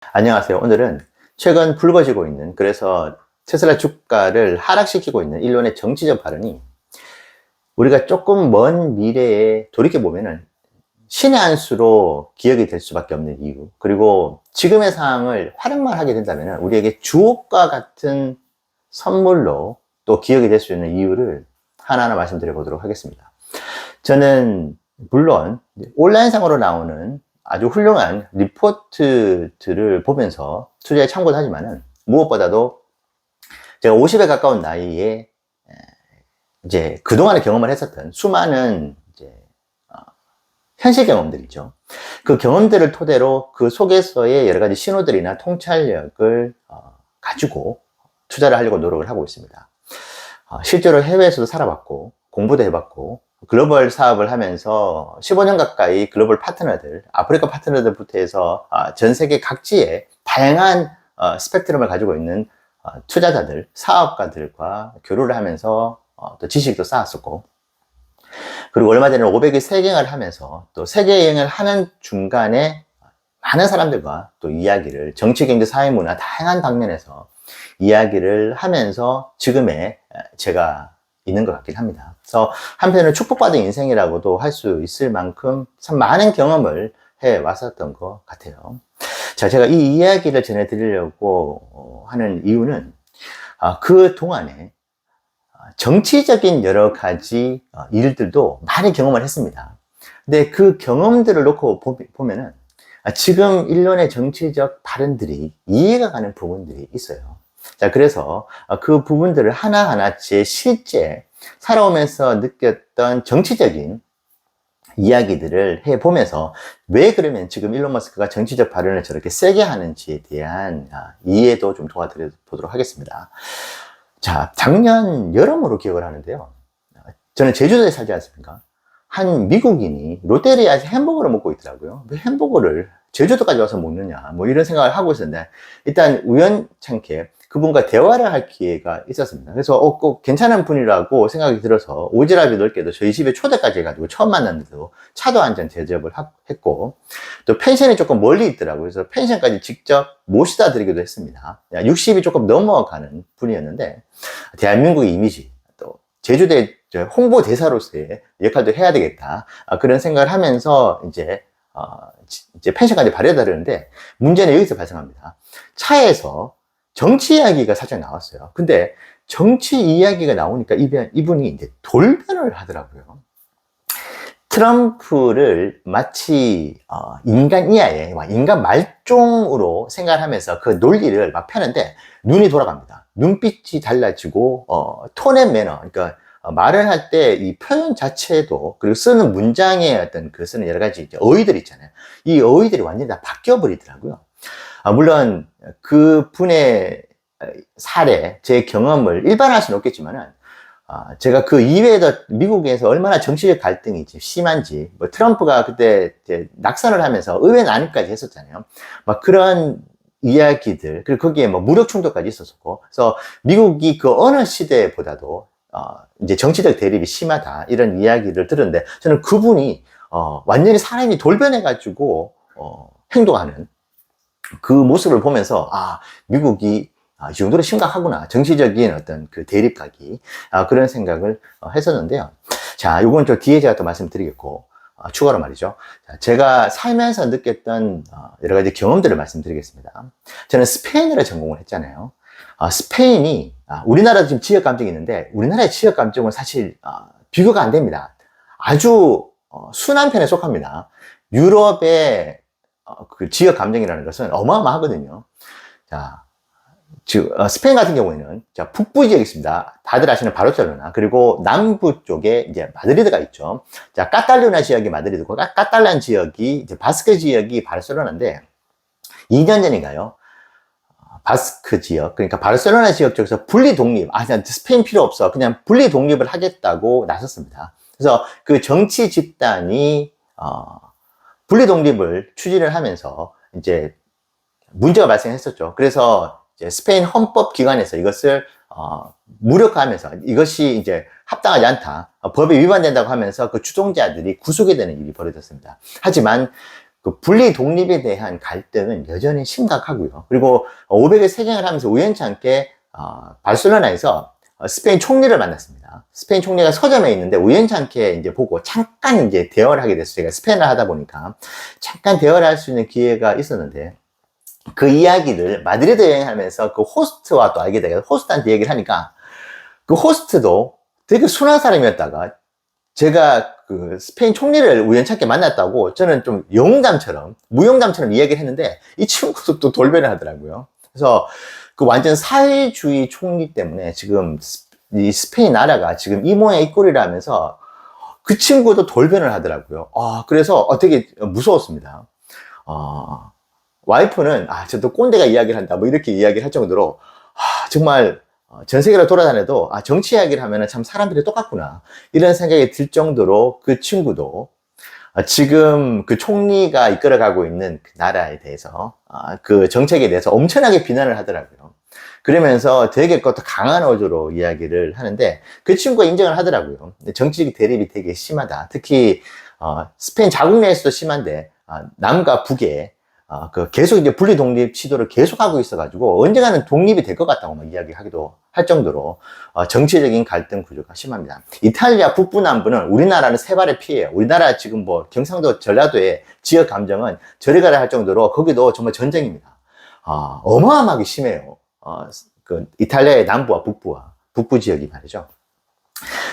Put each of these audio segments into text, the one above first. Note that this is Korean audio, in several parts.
안녕하세요. 오늘은 최근 불거지고 있는, 그래서 테슬라 주가를 하락시키고 있는 일본의 정치적 발언이 우리가 조금 먼 미래에 돌이켜보면은 신의 한 수로 기억이 될 수밖에 없는 이유, 그리고 지금의 상황을 활용만 하게 된다면 우리에게 주옥과 같은 선물로 또 기억이 될 수 있는 이유를 하나하나 말씀드려 보도록 하겠습니다. 저는 물론 온라인상으로 나오는 아주 훌륭한 리포트들을 보면서 투자에 참고를 하지만은, 무엇보다도 제가 50에 가까운 나이에 이제 그동안에 경험을 했었던 수많은 이제 현실 경험들이죠. 그 경험들을 토대로 그 속에서의 여러 가지 신호들이나 통찰력을 가지고 투자를 하려고 노력을 하고 있습니다. 실제로 해외에서도 살아봤고 공부도 해봤고 글로벌 사업을 하면서 15년 가까이 글로벌 파트너들, 아프리카 파트너들부터 해서 전 세계 각지에 다양한 스펙트럼을 가지고 있는 투자자들, 사업가들과 교류를 하면서 또 지식도 쌓았었고, 그리고 얼마 전에 500일 세계여행을 하면서 또 세계여행을 하는 중간에 많은 사람들과 또 이야기를, 정치, 경제, 사회, 문화 다양한 방면에서 이야기를 하면서 지금의 제가 있는 것 같긴 합니다. 그래서 한편으로 축복받은 인생이라고도 할 수 있을 만큼 참 많은 경험을 해 왔었던 것 같아요. 자, 제가 이 이야기를 전해드리려고 하는 이유는 그 동안에 정치적인 여러 가지 일들도 많이 경험을 했습니다. 근데 그 경험들을 놓고 보면은 지금 일본의 정치적 발언들이 이해가 가는 부분들이 있어요. 자, 그래서 그 부분들을 하나하나 제 실제 살아오면서 느꼈던 정치적인 이야기들을 해보면서 왜 그러면 지금 일론 머스크가 정치적 발언을 저렇게 세게 하는지에 대한 이해도 좀 도와드려 보도록 하겠습니다. 자, 작년 여름으로 기억을 하는데요. 저는 제주도에 살지 않습니까? 한 미국인이 롯데리아에서 햄버거를 먹고 있더라고요. 왜 햄버거를 제주도까지 와서 먹느냐, 뭐 이런 생각을 하고 있었는데, 일단 우연찮게 그분과 대화를 할 기회가 있었습니다. 그래서 꼭 괜찮은 분이라고 생각이 들어서 오지랖이 넓게도 저희 집에 초대까지 해가지고 처음 만났는데도 차도 한 잔 대접을 했고, 또 펜션이 조금 멀리 있더라고요. 그래서 펜션까지 직접 모시다 드리기도 했습니다. 60이 조금 넘어가는 분이었는데, 대한민국의 이미지, 또 제주도의 홍보 대사로서의 역할도 해야 되겠다, 그런 생각을 하면서 이제 펜션까지 바래다 드렸는데, 문제는 여기서 발생합니다. 차에서 정치 이야기가 살짝 나왔어요. 근데 정치 이야기가 나오니까 이분이 이제 돌변을 하더라고요. 트럼프를 마치 인간 이하에 인간 말종으로 생각하면서 그 논리를 막 펴는데 눈이 돌아갑니다. 눈빛이 달라지고 톤의 매너, 그러니까 말을 할 때 이 표현 자체도, 그리고 쓰는 문장의 어떤 그 쓰는 여러 가지 어휘들 있잖아요. 이 어휘들이 완전히 다 바뀌어 버리더라고요. 물론 그 분의 사례, 제 경험을 일반화할 수는 없겠지만은, 제가 그 이외에도 미국에서 얼마나 정치적 갈등이 심한지, 뭐 트럼프가 그때 이제 낙선을 하면서 의회 난입까지 했었잖아요. 막 그런 이야기들, 그리고 거기에 뭐 무력 충돌까지 있었고, 그래서 미국이 그 어느 시대보다도 이제 정치적 대립이 심하다, 이런 이야기를 들었는데, 저는 그분이 완전히 사람이 돌변해가지고 행동하는 그 모습을 보면서 미국이 이 정도로 심각하구나, 정치적인 어떤 그 대립각이, 그런 생각을 했었는데요. 자, 요건 저 뒤에 제가 또 말씀드리겠고, 추가로 말이죠. 자, 제가 살면서 느꼈던 여러 가지 경험들을 말씀드리겠습니다. 저는 스페인어를 전공을 했잖아요. 스페인이 우리나라도 지금 지역 감정이 있는데, 우리나라의 지역 감정은 사실 비교가 안 됩니다. 아주 순한 편에 속합니다. 유럽의 그 지역 감정이라는 것은 어마어마하거든요. 자, 스페인 같은 경우에는 북부 지역이 있습니다. 다들 아시는 바르셀로나, 그리고 남부 쪽에 이제 마드리드가 있죠. 자, 카탈루냐 지역이 마드리드고, 카탈란 지역이 이제 바스크 지역이 바르셀로나인데, 2년 전인가요? 바스크 지역, 그러니까 바르셀로나 지역 쪽에서 분리 독립, 그냥 스페인 필요 없어, 그냥 분리 독립을 하겠다고 나섰습니다. 그래서 그 정치 집단이 분리 독립을 추진을 하면서 이제 문제가 발생했었죠. 그래서 이제 스페인 헌법 기관에서 이것을 무력화하면서 이것이 이제 합당하지 않다, 법에 위반된다고 하면서 그 주동자들이 구속이 되는 일이 벌어졌습니다. 하지만 그 분리 독립에 대한 갈등은 여전히 심각하고요. 그리고 500일 세경을 하면서 우연찮게 바르셀로나에서 스페인 총리를 만났습니다. 스페인 총리가 서점에 있는데 우연찮게 이제 보고 잠깐 이제 대화를 하게 됐어요. 제가 스페인어를 하다 보니까 잠깐 대화를 할 수 있는 기회가 있었는데, 그 이야기를 마드리드 여행하면서 그 호스트와 또 알게 돼서 호스트한테 얘기를 하니까, 그 호스트도 되게 순한 사람이었다가 제가 그 스페인 총리를 우연찮게 만났다고 저는 좀 영웅담처럼, 무용담처럼 이야기를 했는데, 이 친구도 또 돌변을 하더라고요. 그래서 그 완전 사회주의 총리 때문에 지금 이 스페인 나라가 지금 이 모양 이 꼴이라 하면서 그 친구도 돌변을 하더라고요. 그래서 되게 무서웠습니다. 와이프는 저도 꼰대가 이야기를 한다 뭐 이렇게 이야기를 할 정도로 정말 전 세계를 돌아다녀도 정치 이야기를 하면 참 사람들이 똑같구나 이런 생각이 들 정도로, 그 친구도 지금 그 총리가 이끌어가고 있는 그 나라에 대해서 그 정책에 대해서 엄청나게 비난을 하더라고요. 그러면서 되게 그것도 강한 어조로 이야기를 하는데, 그 친구가 인정을 하더라고요. 정치적 대립이 되게 심하다. 특히 스페인 자국 내에서도 심한데 남과 북에 그 계속 이제 분리 독립 시도를 계속하고 있어가지고 언젠가는 독립이 될 것 같다고 막 이야기하기도 할 정도로 정치적인 갈등 구조가 심합니다. 이탈리아 북부 남부는 우리나라는 세 발의 피해예요. 우리나라 지금 뭐 경상도 전라도의 지역 감정은 저리 가라 할 정도로 거기도 정말 전쟁입니다. 어마어마하게 심해요. 그 이탈리아의 남부와 북부 지역이 말이죠.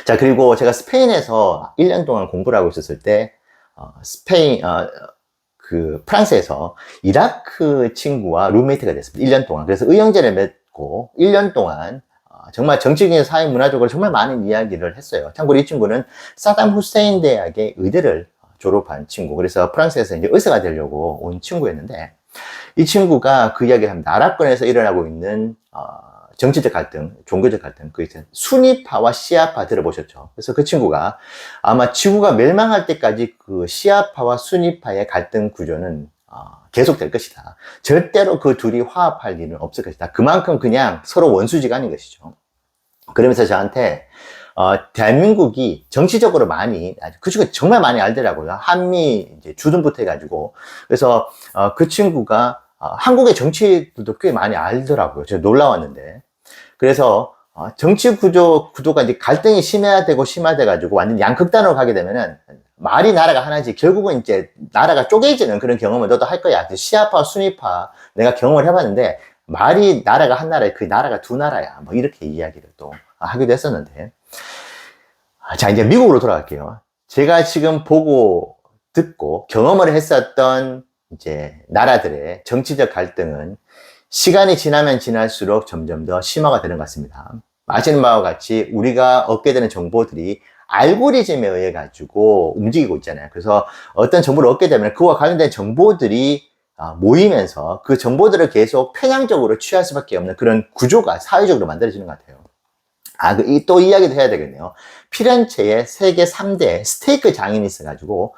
자, 그리고 제가 스페인에서 1년 동안 공부를 하고 있었을 때 그 프랑스에서 이라크 친구와 룸메이트가 됐습니다. 1년 동안. 그래서 의형제를 맺고 1년 동안 정말 정치적인 사회 문화적으로 정말 많은 이야기를 했어요. 참고로 이 친구는 사담 후세인 대학의 의대를 졸업한 친구. 그래서 프랑스에서 이제 의사가 되려고 온 친구였는데, 이 친구가 그 이야기를 합니다. 아랍권에서 일어나고 있는 정치적 갈등, 종교적 갈등, 그 순위파와 시아파 들어보셨죠? 그래서 그 친구가 아마 지구가 멸망할 때까지 그 시아파와 순위파의 갈등 구조는 계속될 것이다. 절대로 그 둘이 화합할 일은 없을 것이다. 그만큼 그냥 서로 원수지간인 것이죠. 그러면서 저한테 대한민국이 정치적으로 많이, 그 친구가 정말 많이 알더라고요. 한미 이제 주둔부터 해가지고. 그래서 그 친구가 한국의 정치들도 꽤 많이 알더라고요. 제가 놀라웠는데. 그래서 정치 구도가 이제 갈등이 심화돼가지고 완전 양극단으로 가게 되면은 말이 나라가 하나지 결국은 이제 나라가 쪼개지는 그런 경험을 너도 할 거야. 시아파, 순위파 내가 경험을 해봤는데, 말이 나라가 한 나라에 그 나라가 두 나라야. 뭐 이렇게 이야기를 또 하기도 했었는데. 자, 이제 미국으로 돌아갈게요. 제가 지금 보고 듣고 경험을 했었던 이제 나라들의 정치적 갈등은 시간이 지나면 지날수록 점점 더 심화가 되는 것 같습니다. 아시는 바와 같이 우리가 얻게 되는 정보들이 알고리즘에 의해 가지고 움직이고 있잖아요. 그래서 어떤 정보를 얻게 되면 그와 관련된 정보들이 모이면서 그 정보들을 계속 편향적으로 취할 수밖에 없는 그런 구조가 사회적으로 만들어지는 것 같아요. 또 이야기도 해야 되겠네요. 피렌체에 세계 3대 스테이크 장인이 있어가지고,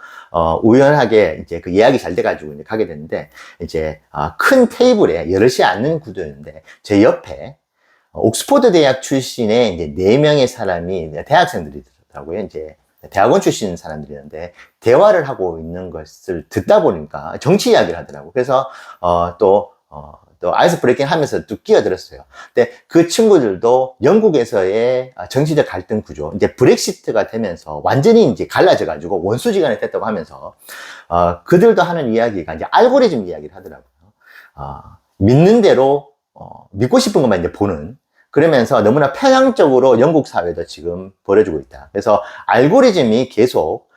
우연하게 이제 그 예약이 잘 돼가지고 이제 가게 됐는데, 이제, 큰 테이블에 여럿이 앉는 구도였는데, 제 옆에, 옥스퍼드 대학 출신의 이제 4명의 사람이 대학생들이더라고요. 이제, 대학원 출신 사람들이었는데, 대화를 하고 있는 것을 듣다 보니까 정치 이야기를 하더라고요. 그래서, 또 아이스 브레이킹 하면서 또 끼어들었어요. 근데 그 친구들도 영국에서의 정치적 갈등 구조, 이제 브렉시트가 되면서 완전히 이제 갈라져가지고 원수지간이 됐다고 하면서, 그들도 하는 이야기가 이제 알고리즘 이야기를 하더라고요. 믿는 대로, 믿고 싶은 것만 이제 보는, 그러면서 너무나 편향적으로 영국 사회도 지금 벌어지고 있다. 그래서 알고리즘이 계속,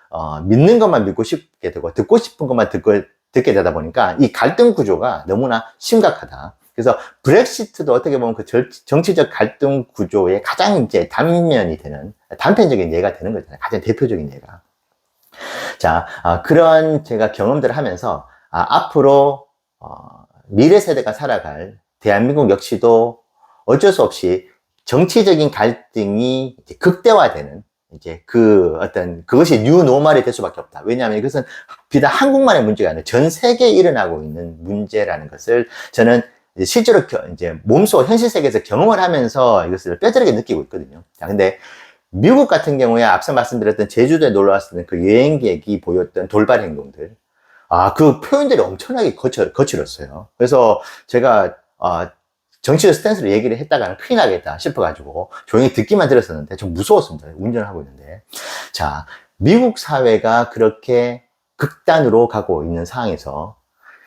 믿는 것만 믿고 싶게 되고, 듣고 싶은 것만 듣게 되다 보니까 이 갈등 구조가 너무나 심각하다. 그래서 브렉시트도 어떻게 보면 그 정치적 갈등 구조의 가장 이제 단편적인 예가 되는 거잖아요. 가장 대표적인 예가. 자, 그런 제가 경험들을 하면서 앞으로 미래 세대가 살아갈 대한민국 역시도 어쩔 수 없이 정치적인 갈등이 이제 극대화되는, 이제 그것이 뉴노멀이 될 수밖에 없다. 왜냐하면 이것은 비단 한국만의 문제가 아니라 전 세계에 일어나고 있는 문제라는 것을 저는 실제로 이제 몸소 현실 세계에서 경험을 하면서 이것을 뼈저리게 느끼고 있거든요. 자, 근데 미국 같은 경우에 앞서 말씀드렸던 제주도에 놀러 왔을 때 그 여행객이 보였던 돌발 행동들, 그 표현들이 엄청나게 거칠었어요. 그래서 제가, 정치적 스탠스로 얘기를 했다가는 큰일 나겠다 싶어가지고 조용히 듣기만 들었었는데 좀 무서웠습니다. 운전을 하고 있는데. 자, 미국 사회가 그렇게 극단으로 가고 있는 상황에서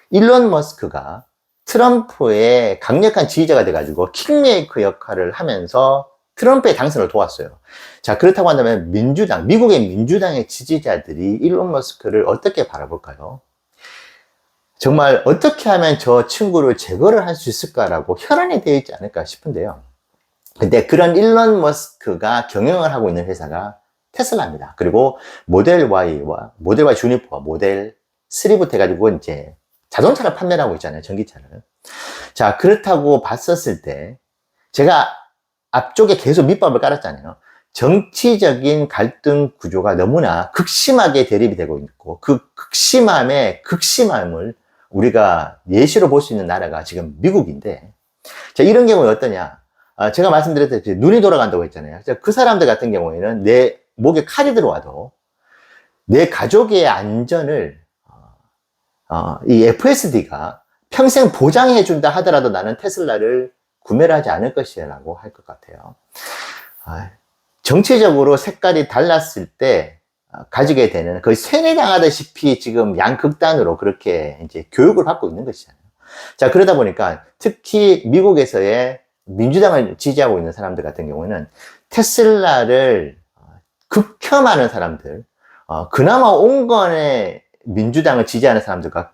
일론 머스크가 트럼프의 강력한 지지자가 돼가지고 킹메이커 역할을 하면서 트럼프의 당선을 도왔어요. 자, 그렇다고 한다면 미국의 민주당의 지지자들이 일론 머스크를 어떻게 바라볼까요? 정말 어떻게 하면 저 친구를 제거를 할 수 있을까라고 혈안이 되어 있지 않을까 싶은데요. 근데 그런 일론 머스크가 경영을 하고 있는 회사가 테슬라입니다. 그리고 모델 Y와 모델 Y 주니퍼, 모델 3부터 해가지고 이제 자동차를 판매를 하고 있잖아요. 전기차를. 자, 그렇다고 봤었을 때 제가 앞쪽에 계속 밑밥을 깔았잖아요. 정치적인 갈등 구조가 너무나 극심하게 대립이 되고 있고 그 극심함을 우리가 예시로 볼 수 있는 나라가 지금 미국인데, 자, 이런 경우에 어떠냐? 제가 말씀드렸듯이 눈이 돌아간다고 했잖아요. 그 사람들 같은 경우에는 내 목에 칼이 들어와도 내 가족의 안전을 이 FSD가 평생 보장해 준다 하더라도 나는 테슬라를 구매를 하지 않을 것이라고 할 것 같아요. 정치적으로 색깔이 달랐을 때 가지게 되는 거의 세뇌당하다시피 지금 양극단으로 그렇게 이제 교육을 받고 있는 것이잖아요. 자, 그러다 보니까 특히 미국에서의 민주당을 지지하고 있는 사람들 같은 경우는 테슬라를 극혐하는 사람들, 그나마 온건의 민주당을 지지하는 사람들과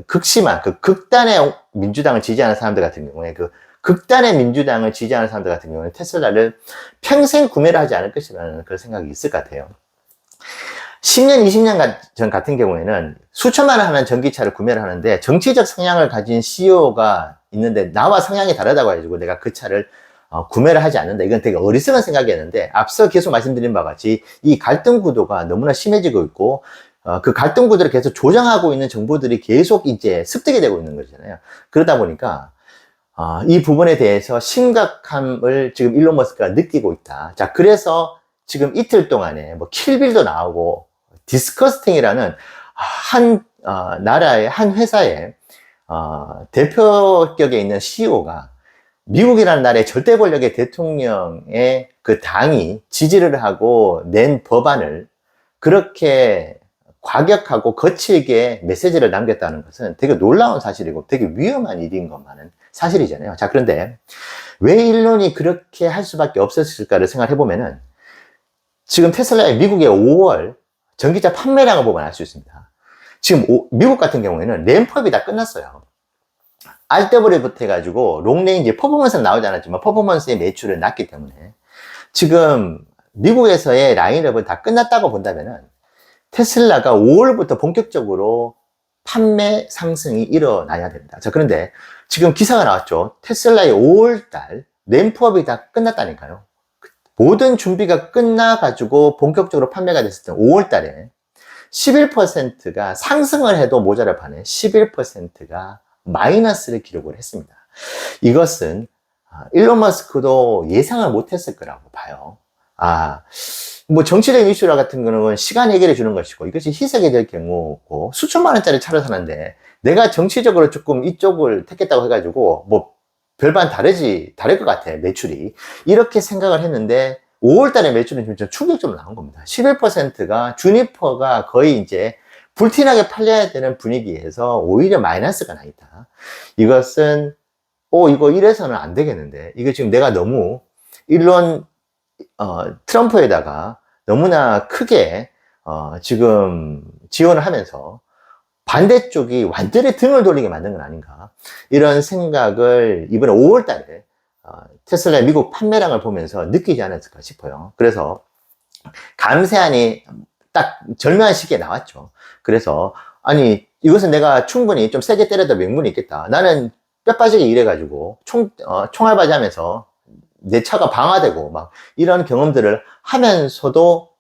극심한 극단의 민주당을 지지하는 사람들 같은 경우에 극단의 민주당을 지지하는 사람들 같은 경우는 테슬라를 평생 구매를 하지 않을 것이라는 그런 생각이 있을 것 같아요. 10년, 20년 전 같은 경우에는 수천만 원 하는 전기차를 구매를 하는데 정치적 성향을 가진 CEO가 있는데 나와 성향이 다르다고 해가지고 내가 그 차를 구매를 하지 않는다. 이건 되게 어리석은 생각이었는데 앞서 계속 말씀드린 바와 같이 이 갈등 구도가 너무나 심해지고 있고 그 갈등 구도를 계속 조정하고 있는 정보들이 계속 이제 습득이 되고 있는 거잖아요. 그러다 보니까 이 부분에 대해서 심각함을 지금 일론 머스크가 느끼고 있다. 자, 그래서 지금 이틀 동안에 뭐 킬빌도 나오고 디스커스팅이라는 한 나라의 한 회사의 대표격에 있는 CEO가 미국이라는 나라의 절대 권력의 대통령의 그 당이 지지를 하고 낸 법안을 그렇게 과격하고 거칠게 메시지를 남겼다는 것은 되게 놀라운 사실이고 되게 위험한 일인 것만은 사실이잖아요. 자, 그런데 왜 일론이 그렇게 할 수밖에 없었을까를 생각해 보면은 지금 테슬라의 미국의 5월 전기차 판매량을 보면 알 수 있습니다. 지금 미국 같은 경우에는 램프업이 다 끝났어요. RW부터 해가지고 롱레인지 퍼포먼스는 나오지 않았지만 퍼포먼스의 매출은 낮기 때문에 지금 미국에서의 라인업은 다 끝났다고 본다면은 테슬라가 5월부터 본격적으로 판매 상승이 일어나야 됩니다. 자, 그런데 지금 기사가 나왔죠. 테슬라의 5월달 램프업이 다 끝났다니까요. 모든 준비가 끝나가지고 본격적으로 판매가 됐을 때 5월달에 11%가 상승을 해도 모자랄 판에 11%가 마이너스를 기록을 했습니다. 이것은 일론 머스크도 예상을 못했을 거라고 봐요. 뭐 정치적인 이슈라 같은 거는 시간 해결해 주는 것이고 이것이 희석이 될 경우고 수천만 원짜리 차를 사는데 내가 정치적으로 조금 이쪽을 택했다고 해가지고 뭐 별반 다를 것 같아 매출이 이렇게 생각을 했는데 5월 달에 매출은 좀 충격적으로 나온 겁니다. 11%가 주니퍼가 거의 이제 불티나게 팔려야 되는 분위기에서 오히려 마이너스가 나 있다. 이것은 이거 이래서는 안 되겠는데 이거 지금 내가 너무 일론 트럼프에다가 너무나 크게 지금 지원을 하면서 반대쪽이 완전히 등을 돌리게 만든 건 아닌가 이런 생각을 이번에 5월 달에 테슬라의 미국 판매량을 보면서 느끼지 않았을까 싶어요. 그래서 감세안이 딱 절묘한 시기에 나왔죠. 그래서 아니 이것은 내가 충분히 좀 세게 때려도 명분이 있겠다. 나는 뼈 빠지게 일해가지고 총알바지 하면서 내 차가 방화되고 막 이런 경험들을 하면서도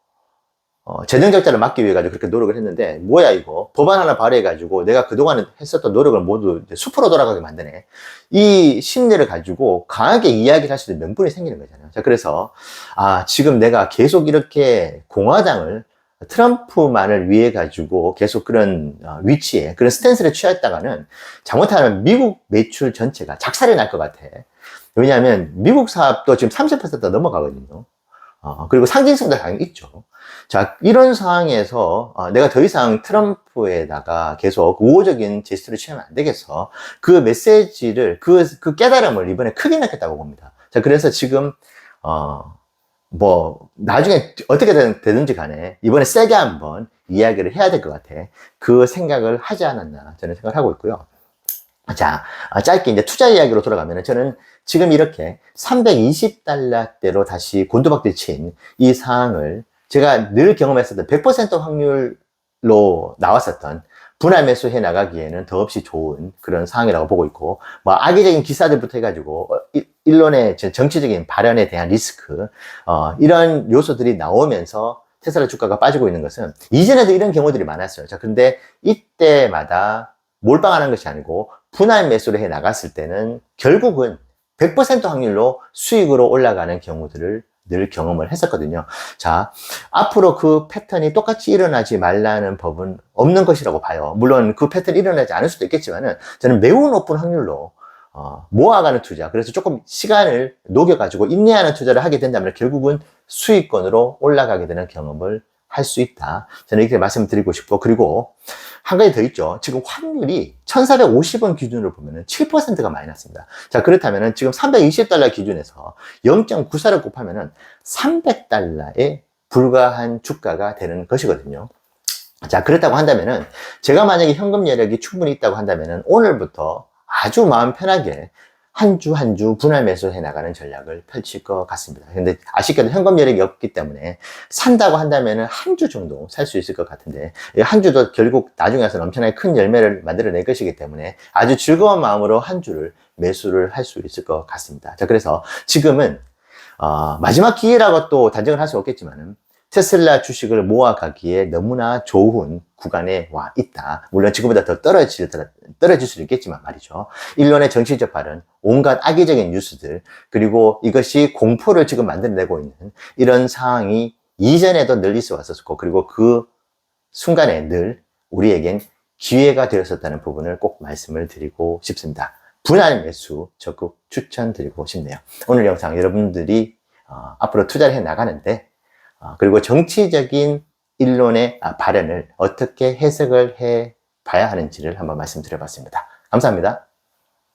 재정적자를 막기 위해 가지고 그렇게 노력을 했는데 뭐야 이거 법안 하나 발의해 가지고 내가 그동안 했었던 노력을 모두 숲으로 돌아가게 만드네. 이 심리를 가지고 강하게 이야기를 할 수 있는 명분이 생기는 거잖아요. 자, 그래서 지금 내가 계속 이렇게 공화당을 트럼프만을 위해 가지고 계속 그런 위치에 그런 스탠스를 취했다가는 잘못하면 미국 매출 전체가 작살이 날 것 같아. 왜냐하면 미국 사업도 지금 30% 넘어가거든요. 그리고 상징성도 당연히 있죠. 자, 이런 상황에서 내가 더 이상 트럼프에다가 계속 우호적인 제스처를 취하면 안 되겠어. 그 메시지를, 그 깨달음을 이번에 크게 낳겠다고 봅니다. 자, 그래서 지금 나중에 어떻게 되든지 간에 이번에 세게 한번 이야기를 해야 될 것 같아. 그 생각을 하지 않았나 저는 생각을 하고 있고요. 자, 짧게 이제 투자 이야기로 돌아가면 저는 지금 이렇게 320달러대로 다시 곤두박질 친 이 상황을 제가 늘 경험했었던 100% 확률로 나왔었던 분할 매수해 나가기에는 더없이 좋은 그런 상황이라고 보고 있고, 뭐 악의적인 기사들부터 해가지고 일론의 정치적인 발언에 대한 리스크, 이런 요소들이 나오면서 테슬라 주가가 빠지고 있는 것은 이전에도 이런 경우들이 많았어요. 자, 근데 이때마다 몰빵하는 것이 아니고 분할 매수를 해 나갔을 때는 결국은 100% 확률로 수익으로 올라가는 경우들을 늘 경험을 했었거든요. 자, 앞으로 그 패턴이 똑같이 일어나지 말라는 법은 없는 것이라고 봐요. 물론 그 패턴이 일어나지 않을 수도 있겠지만은 저는 매우 높은 확률로 모아가는 투자, 그래서 조금 시간을 녹여가지고 인내하는 투자를 하게 된다면 결국은 수익권으로 올라가게 되는 경험을 할 수 있다. 저는 이렇게 말씀드리고 싶고, 그리고 한 가지 더 있죠. 지금 환율이 1450원 기준으로 보면 7%가 많이 났습니다. 자, 그렇다면 지금 320달러 기준에서 0.94를 곱하면 300달러에 불과한 주가가 되는 것이거든요. 자, 그렇다고 한다면은 제가 만약에 현금 여력이 충분히 있다고 한다면은 오늘부터 아주 마음 편하게 한 주 한 주 분할 매수해 나가는 전략을 펼칠 것 같습니다. 근데 아쉽게도 현금 여력이 없기 때문에 산다고 한다면은 한 주 정도 살 수 있을 것 같은데, 한 주도 결국 나중에 와서는 엄청나게 큰 열매를 만들어낼 것이기 때문에 아주 즐거운 마음으로 한 주를 매수를 할 수 있을 것 같습니다. 자, 그래서 지금은 마지막 기회라고 또 단정을 할 수 없겠지만은 테슬라 주식을 모아가기에 너무나 좋은 구간에 와 있다. 물론 지금보다 더 떨어질 수도 있겠지만 말이죠. 일론의 정치적 발언, 온갖 악의적인 뉴스들, 그리고 이것이 공포를 지금 만들어내고 있는 이런 상황이 이전에도 늘 있어 왔었고, 그리고 그 순간에 늘 우리에겐 기회가 되었었다는 부분을 꼭 말씀을 드리고 싶습니다. 분할 매수 적극 추천드리고 싶네요. 오늘 영상 여러분들이 앞으로 투자를 해 나가는데, 그리고 정치적인 일론의 발언을 어떻게 해석을 해 봐야 하는지를 한번 말씀드려 봤습니다. 감사합니다.